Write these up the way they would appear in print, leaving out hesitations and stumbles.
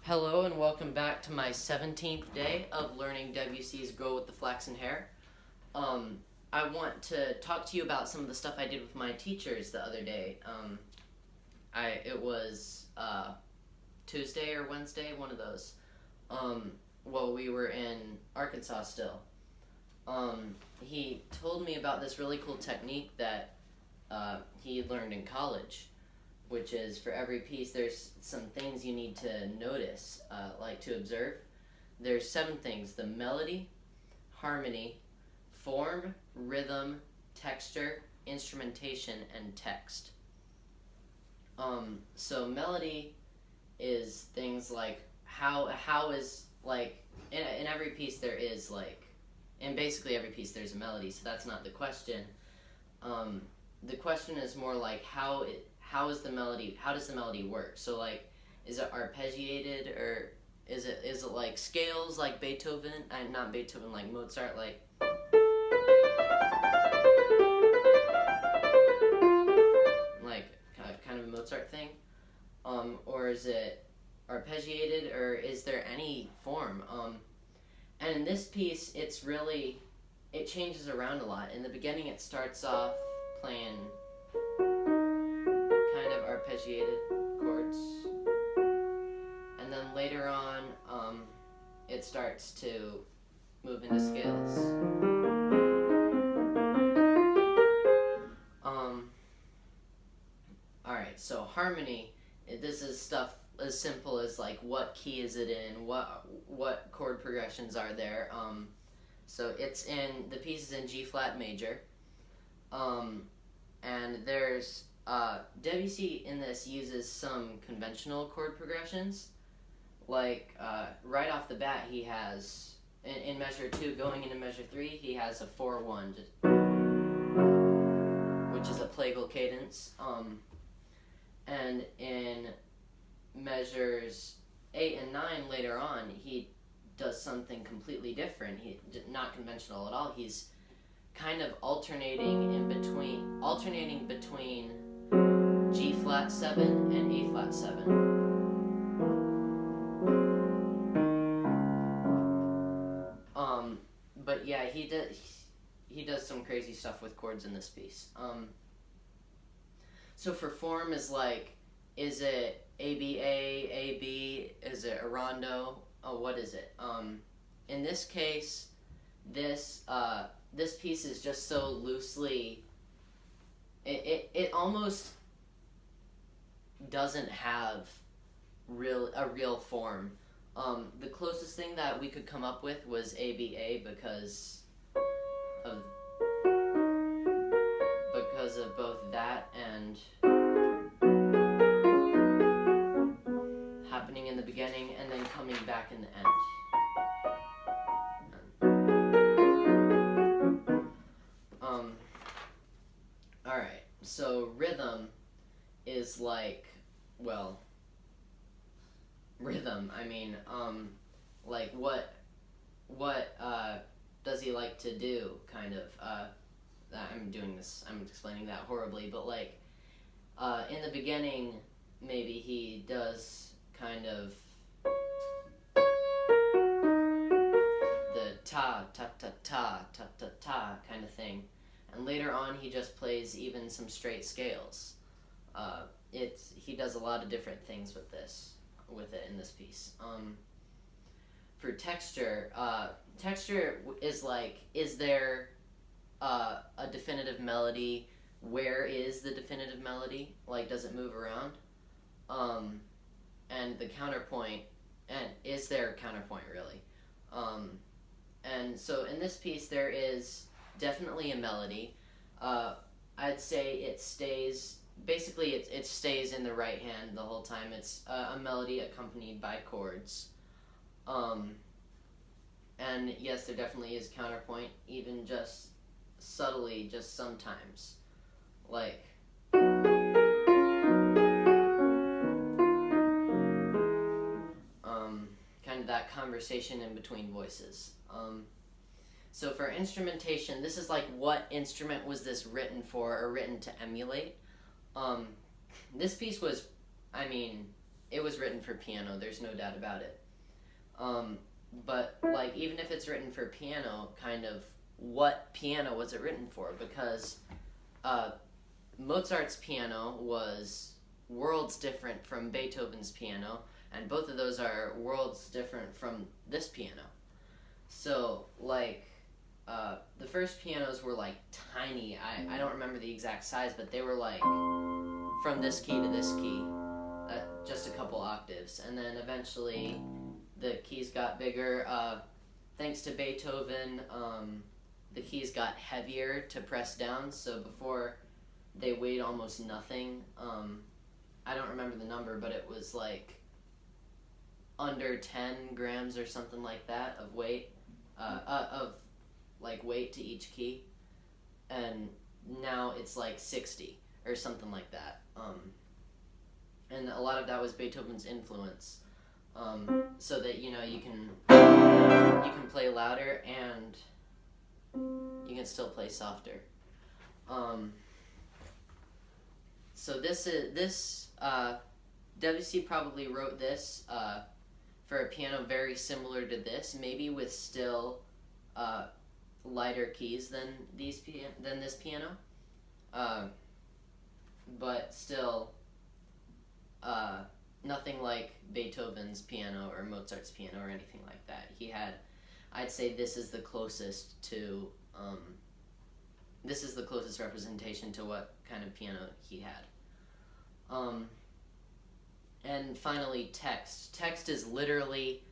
Hello and welcome back to my 17th day of learning Debussy's Girl with the Flaxen Hair. I want to talk to you about some of the stuff I did with my teachers the other day. It was Tuesday or Wednesday, one of those. While we were in Arkansas still. He told me about this really cool technique that he learned in college, which is for every piece there's some things you need to notice, like to observe. There's 7 things: the melody, harmony, form, rhythm, texture, instrumentation, and text. So melody is things like how is, like, in every piece there is, like, in basically every piece there's a melody, so that's not the question. The question is more like how does the melody work? So, like, is it arpeggiated, or is it like scales like Beethoven, not Beethoven, like Mozart, like kind of a Mozart thing? Or is it arpeggiated, or is there any form? And in this piece, it changes around a lot. In the beginning, it starts off playing kind of arpeggiated chords, and then later on, it starts to move into scales. Alright, so harmony, this is stuff as simple as, like, what key is it in, what chord progressions are there. So the piece is in G flat major, and there's Debussy in this uses some conventional chord progressions. Like, right off the bat, he has in measure 2 going into measure 3, he has a 4-1, which is a plagal cadence. And in measures 8 and 9 later on, he does something completely different. Not conventional at all. He's kind of alternating between G flat 7 and A flat 7. But yeah, he does some crazy stuff with chords in this piece. So for form is like, is it ABA, AB? Is it a rondo? Oh, what is it? In this case, this piece is just so loosely. It almost doesn't have a real form. The closest thing that we could come up with was ABA because of both that and happening in the beginning and then coming back in the end. Alright, so rhythm is like, well, rhythm, I mean, like what does he like to do, kind of. I'm explaining that horribly, but, like, in the beginning, maybe he does kind of the ta ta ta ta ta ta ta kind of thing, and later on he just plays even some straight scales. He does a lot of different things with it in this piece. For texture, texture is like, is there a definitive melody? Where is the definitive melody? Like, does it move around? And the counterpoint, and is there a counterpoint, really? And so in this piece there is definitely a melody. I'd say it stays in the right hand the whole time. It's a melody accompanied by chords. And yes, there definitely is counterpoint, even just subtly, just sometimes. Like, kind of that conversation in between voices. So for instrumentation, this is like, what instrument was this written for, or written to emulate? This piece was, I mean, it was written for piano. There's no doubt about it. But like even if it's written for piano, kind of what piano was it written for? Because Mozart's piano was worlds different from Beethoven's piano, and both of those are worlds different from this piano. So like the first pianos were like tiny. I don't remember the exact size, but they were like from this key to this key, just a couple octaves, and then eventually the keys got bigger. Thanks to Beethoven, the keys got heavier to press down, so before they weighed almost nothing. I don't remember the number, but it was like under 10 grams or something like that of weight, weight to each key, and now it's like 60 or something like that. And a lot of that was Beethoven's influence, so that you can play louder and you can still play softer. So Debussy probably wrote this for a piano very similar to this, maybe with still lighter keys than this piano, but still nothing like Beethoven's piano or Mozart's piano or anything like that. I'd say this is the closest to this is the closest representation to what kind of piano he had. And finally, text. Text is literally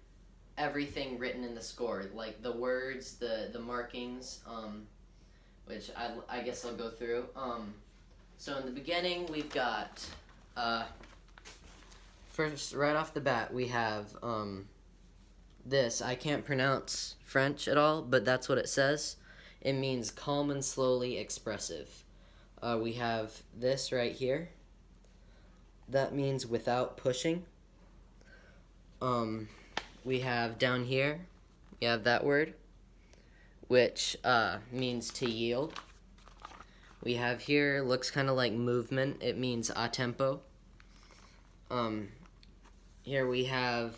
everything written in the score, like the words, the markings, which I guess I'll go through. So in the beginning, we've got, first, right off the bat, we have this. I can't pronounce French at all, but that's what it says. It means calm and slowly expressive. We have this right here. That means without pushing. We have down here, we have that word, which means to yield. We have here, looks kind of like movement. It means a tempo. Here we have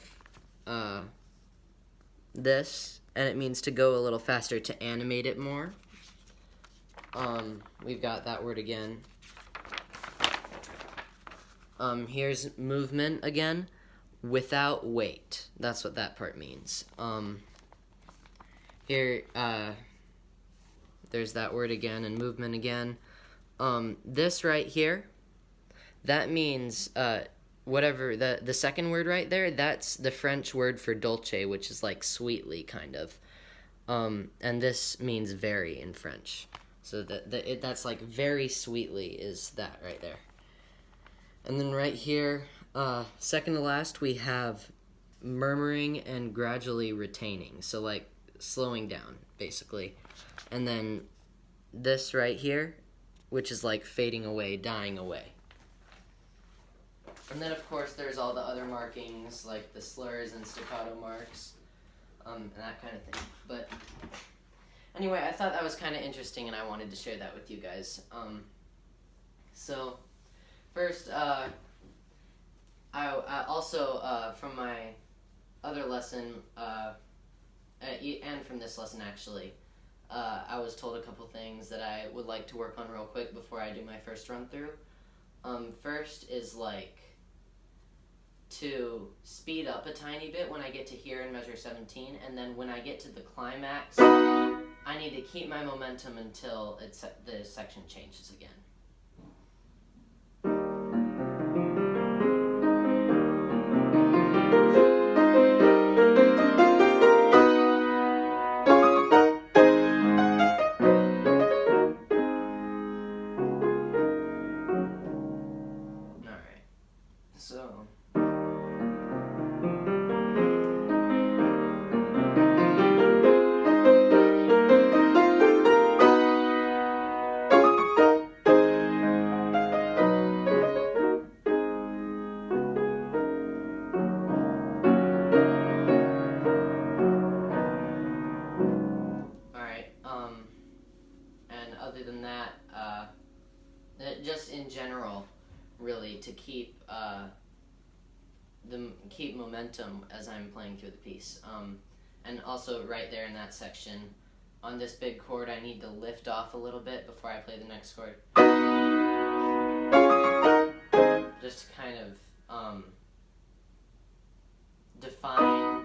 this, and it means to go a little faster, to animate it more. We've got that word again. Here's movement again, without weight. That's what that part means. Here, there's that word again, and movement again. This right here, that means, whatever, the second word right there, that's the French word for dolce, which is like sweetly, kind of. And this means very in French. So that's like very sweetly is that right there. And then right here, second to last, we have murmuring and gradually retaining. So like slowing down, basically. And then this right here, which is like fading away, dying away. And then, of course, there's all the other markings, like the slurs and staccato marks, and that kind of thing. But anyway, I thought that was kind of interesting, and I wanted to share that with you guys. So first, I also, from my other lesson, and from this lesson, actually, I was told a couple things that I would like to work on real quick before I do my first run-through. First is, like, to speed up a tiny bit when I get to here in measure 17, and then when I get to the climax, I need to keep my momentum until the section changes again. Alright, so keep momentum as I'm playing through the piece. And also right there in that section, on this big chord, I need to lift off a little bit before I play the next chord. Just to kind of define,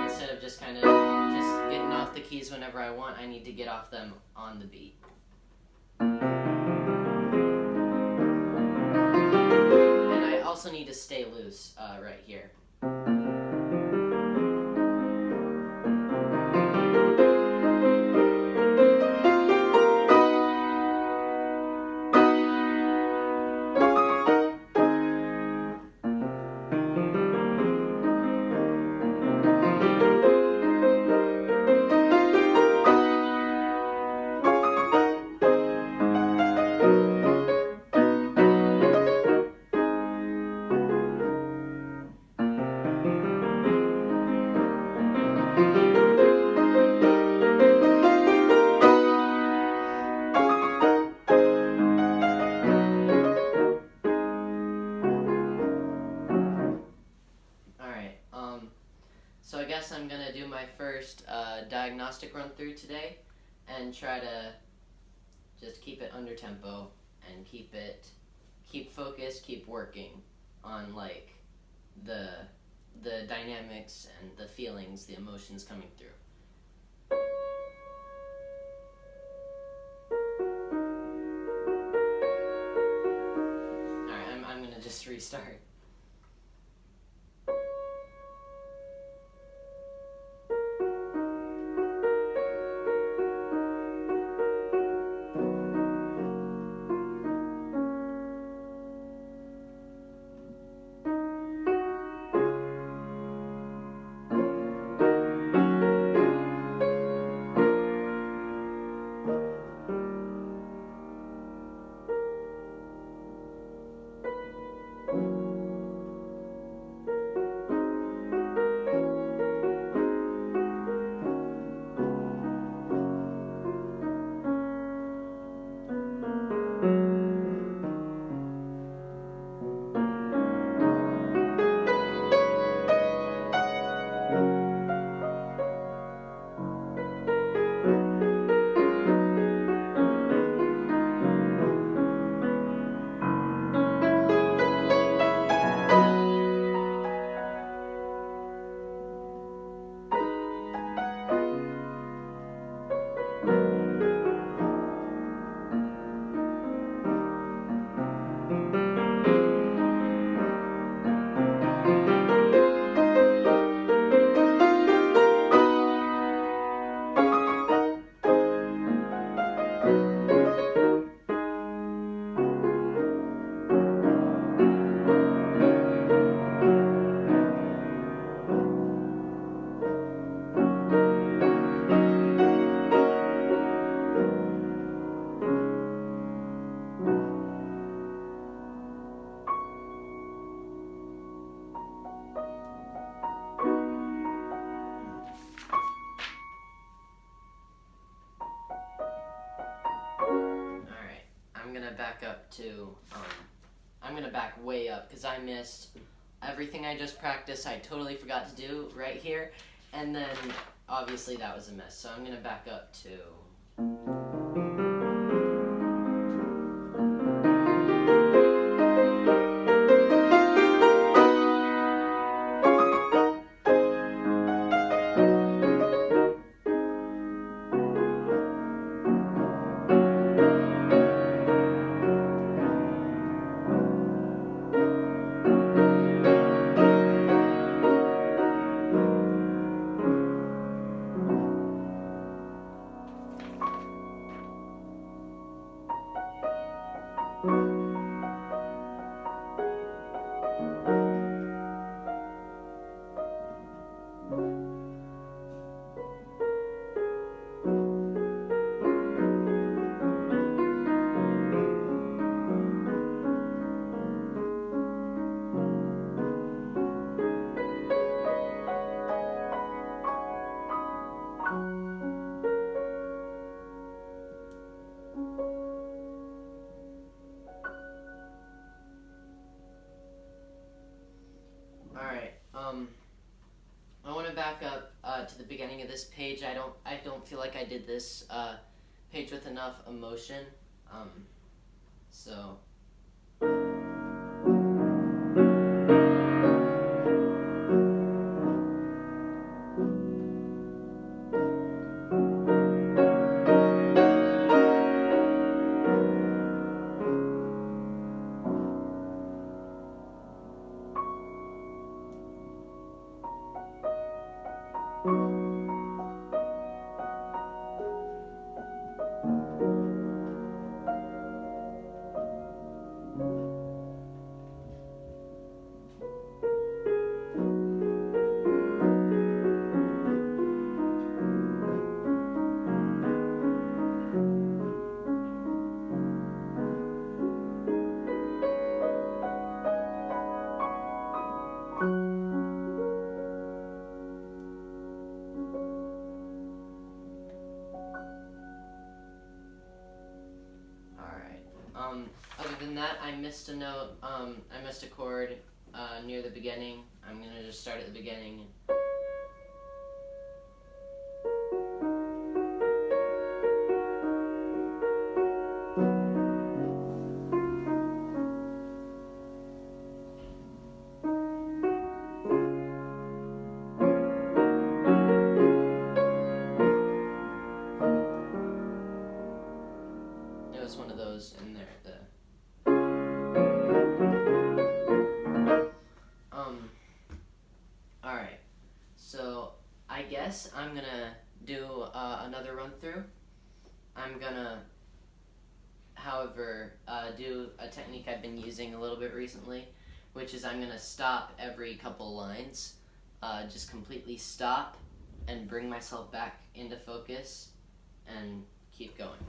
instead of just kind of just getting off the keys whenever I want, I need to get off them on the beat. And I also need to stay loose right here. So I guess I'm going to do my first diagnostic run through today and try to just keep it under tempo and keep focused, keep working on like the dynamics and the feelings, the emotions coming through. Alright, I'm going to just restart. I'm gonna back way up because I missed everything I just practiced. I totally forgot to do right here, and then obviously that was a mess. So I'm gonna back up to. gonna back up to the beginning of this page. I don't feel like I did this page with enough emotion. So. Other than that, I missed a note, I missed a chord near the beginning. I'm going to just start at the beginning. It was one of those in there. Alright, so I guess I'm gonna do another run through. I'm gonna, however, do a technique I've been using a little bit recently, which is I'm gonna stop every couple lines, just completely stop and bring myself back into focus and keep going.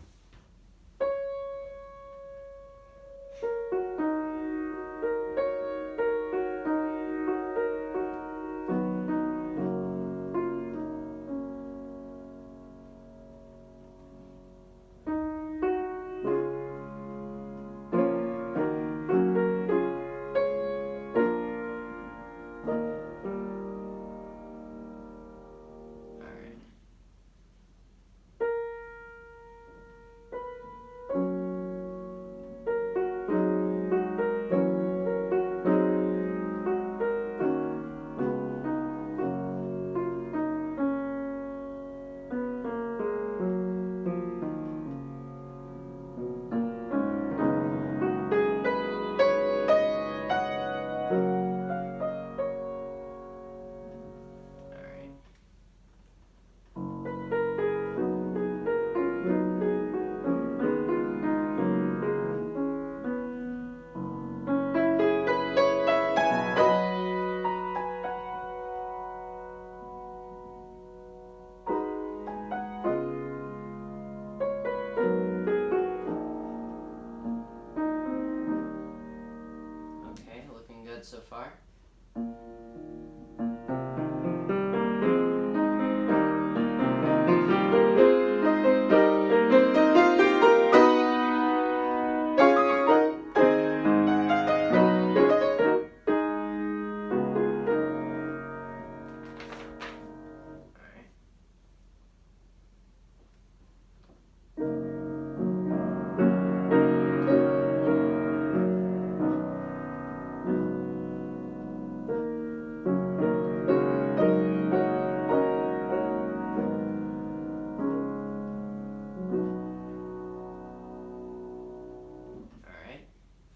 So far.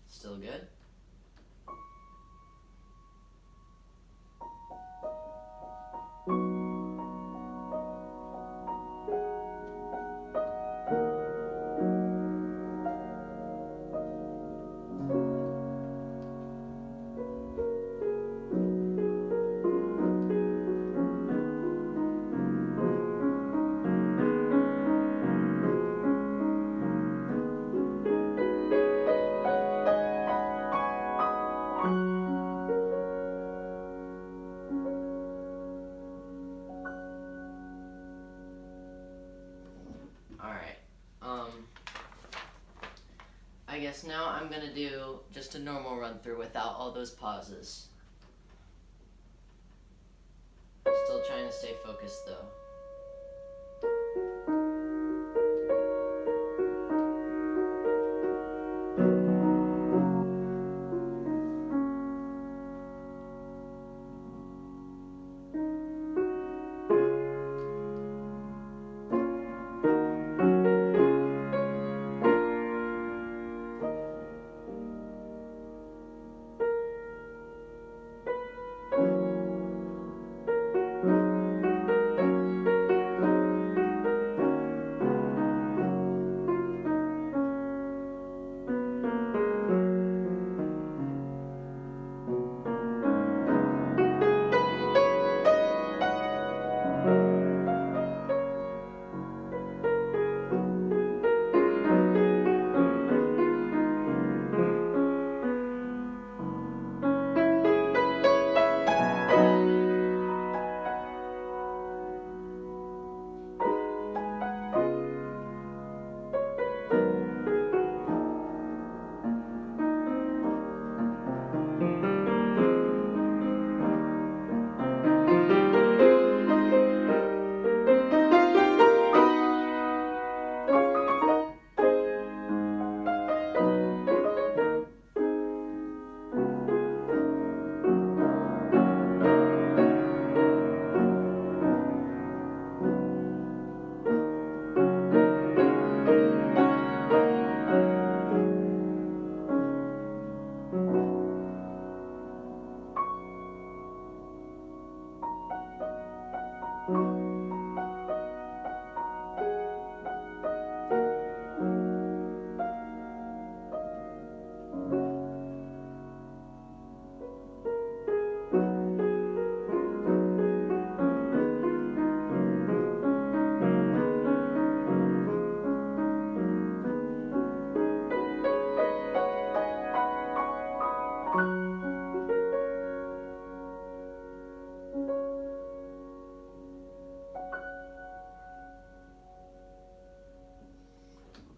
Still good? I guess now I'm gonna do just a normal run through without all those pauses. Still trying trying to stay focused though.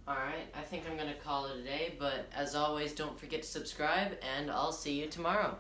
Alright, I think I'm going to call it a day, but as always, don't forget to subscribe, and I'll see you tomorrow.